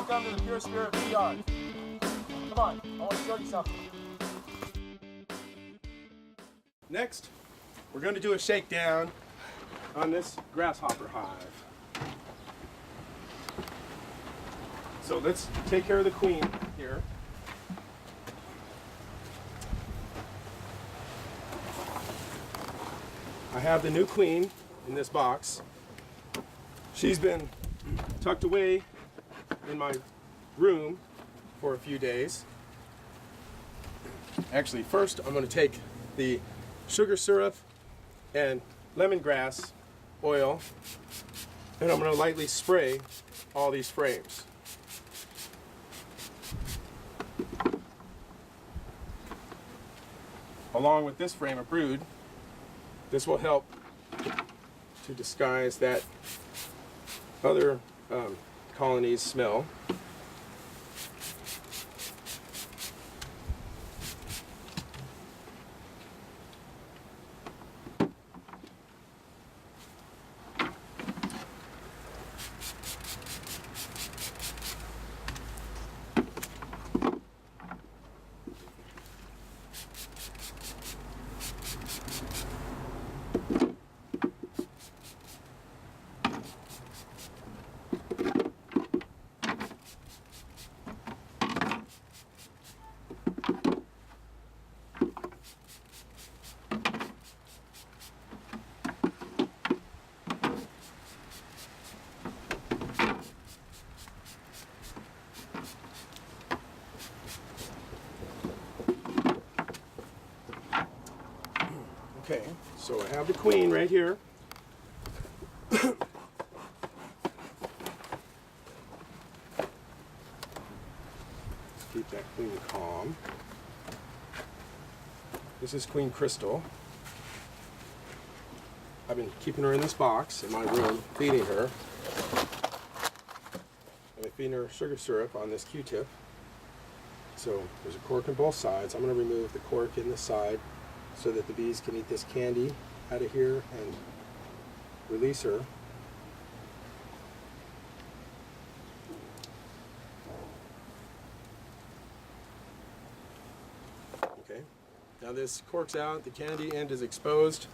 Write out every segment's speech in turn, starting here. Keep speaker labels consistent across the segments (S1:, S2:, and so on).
S1: Welcome to the Pure Spirit BeeYard. Come on, I want to show you something. Next, we're going to do a shakedown on this grasshopper hive. So let's take care of the queen here. I have the new queen in this box. She's been tucked away in my room for a few days. Actually, first I'm going to take the sugar syrup and lemongrass oil, and I'm going to lightly spray all these frames. Along with this frame of brood, this will help to disguise that other colony's smell. Okay, so I have the queen right here. Keep that queen calm. This is Queen Crystal. I've been keeping her in this box in my room, feeding her. I've been feeding her sugar syrup on this Q-tip. So there's a cork on both sides. I'm going to remove the cork in the side so that the bees can eat this candy out of here and release her. Okay, now this cork's out, the candy end is exposed.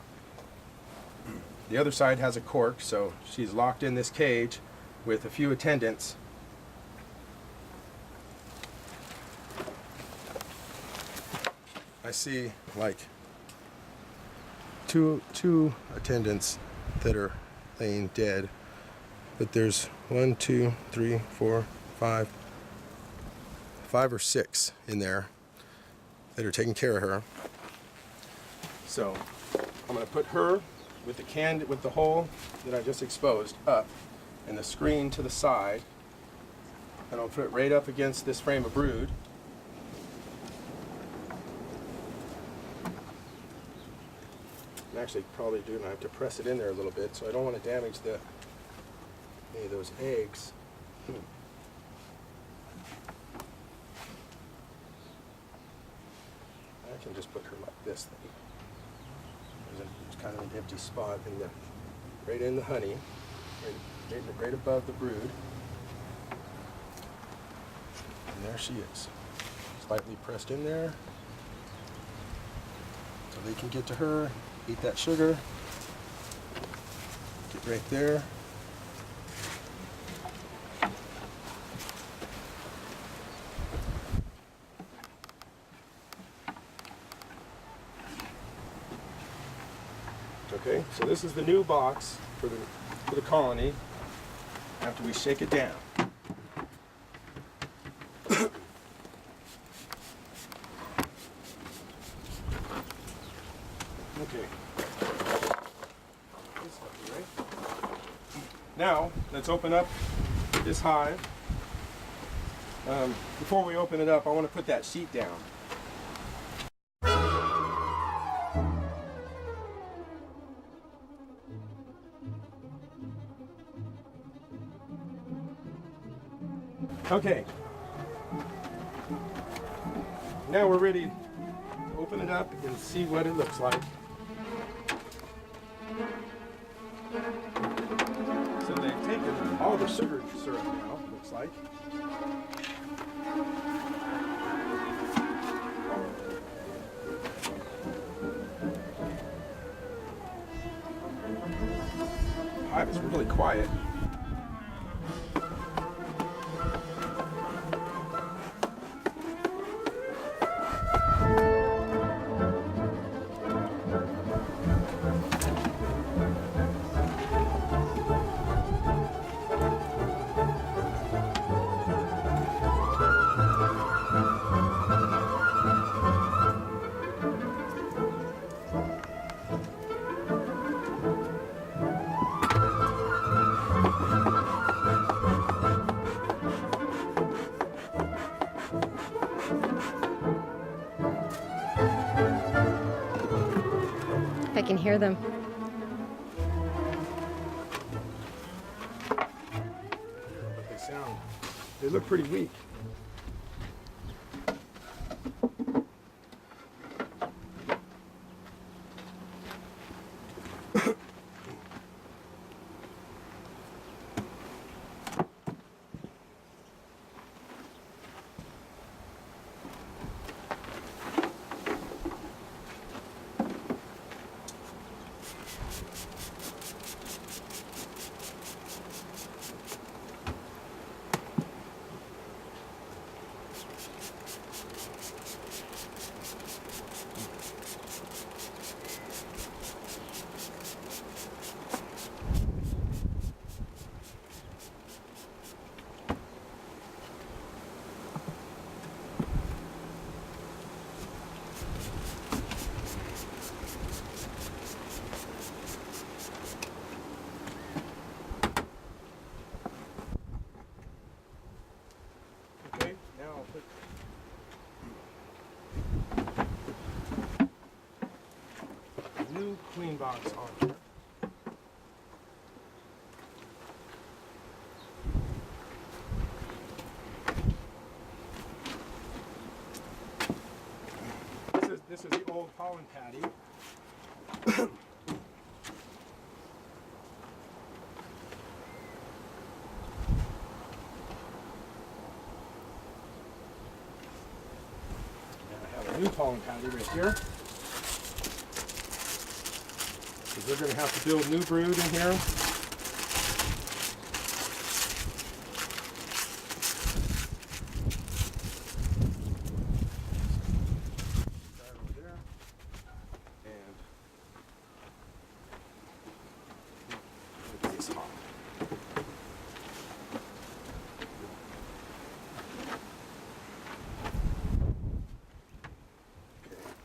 S1: The other side has a cork, so she's locked in this cage with a few attendants. I see like two attendants that are laying dead, but there's 1, 2, 3, 4, 5 or 6 in there that are taking care of her. So I'm going to put her with the hole that I just exposed up and the screen to the side, and I'll put it right up against this frame of brood. I'm actually probably going to have to press it in there a little bit, so I don't want to damage any of those eggs. I can just put her like this then. There's kind of an empty spot right in the honey, right above the brood. And there she is, slightly pressed in there, so they can get to her. Eat that sugar. Get right there. Okay, so this is the new box for the colony after we shake it down. Okay. Now, let's open up this hive. Before we open it up, I want to put that sheet down. Okay. Now we're ready to open it up and see what it looks like. So they taken all the sugar syrup now, looks like. The hive is really quiet.
S2: I can hear them.
S1: But they look pretty weak. Okay, now I'll put a new queen box on here. This is the old pollen patty. New pollen patty right here. Because we're going to have to build new brood in here. That over there. And it's hot.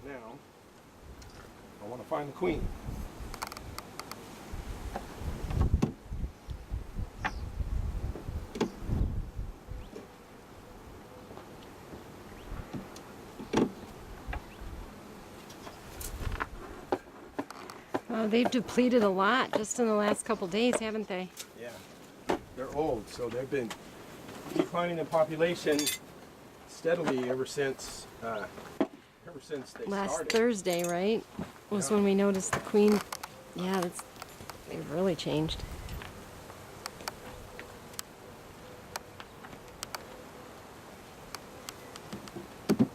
S1: Now, I want to find the queen.
S2: They've depleted a lot just in the last couple days, haven't they?
S1: Yeah, they're old, so they've been declining in population steadily ever since they
S2: Last
S1: started.
S2: Thursday, right? Was when we noticed the queen. Yeah, they've really changed.
S1: Okay. Can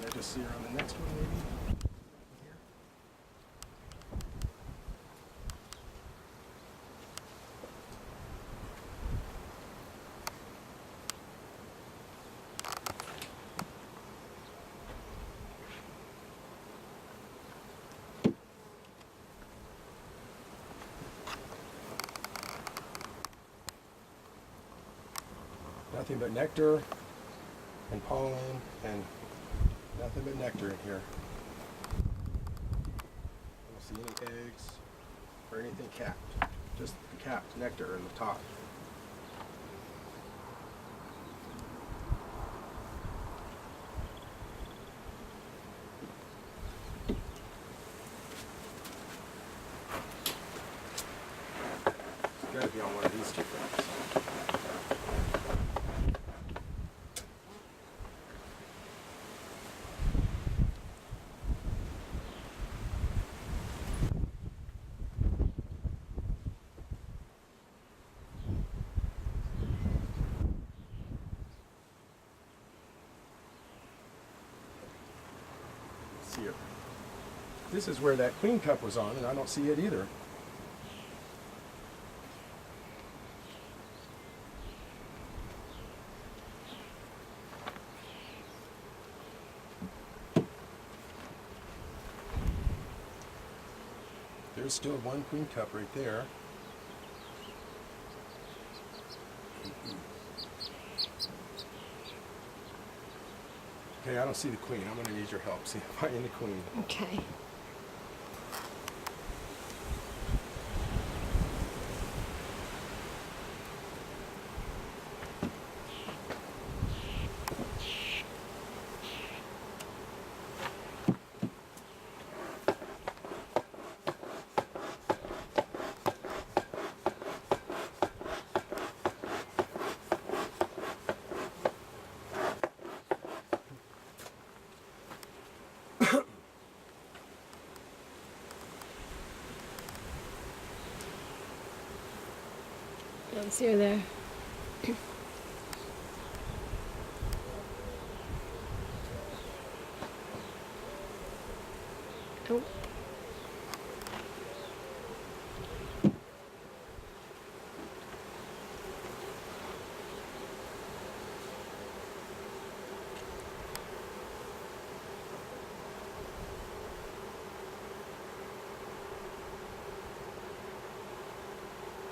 S1: I just see her on the next one, maybe? Here. Nothing but nectar and pollen and nothing but nectar in here. I don't see any eggs or anything capped. Just the capped nectar in the top. It's gotta be on one of these two things. see it. This is where that queen cup was on, and I don't see it either. There's still one queen cup right there. Okay, I don't see the queen. I'm going to need your help. See if I find the queen.
S2: Okay. I don't see her there. Oh.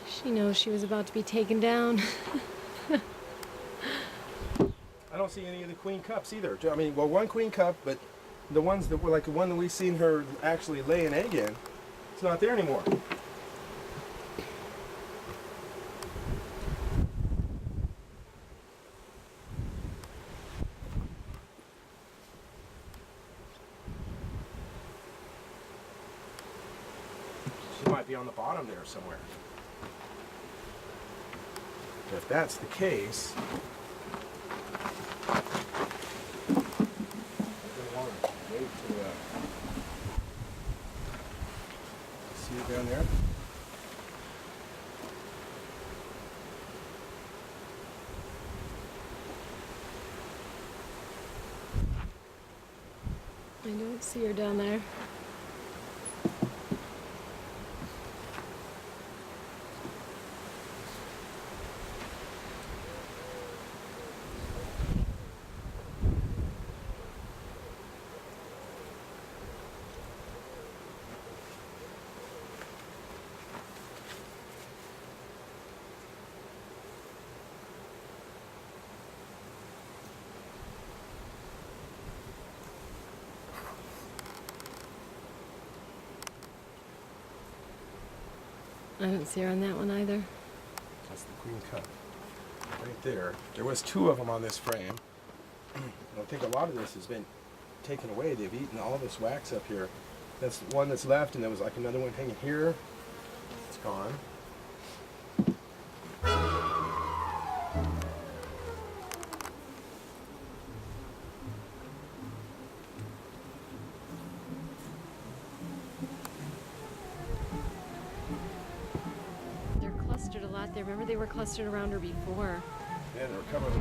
S2: She knows she was about to be taken down.
S1: I don't see any of the queen cups either. I mean, well, one queen cup, but the ones that were like the one that we've seen her actually lay an egg in, it's not there anymore. She might be on the bottom there somewhere. If that's the case, I'm going to want to wait to see it down there.
S2: I don't see her down there. I don't see her on that one either.
S1: That's the queen cup. Right there. There was two of them on this frame. I think a lot of this has been taken away. They've eaten all this wax up here. That's the one that's left, and there was like another one hanging here. It's gone.
S2: They're clustered a lot there. Remember they were clustered around her before.
S1: Yeah, they were covered.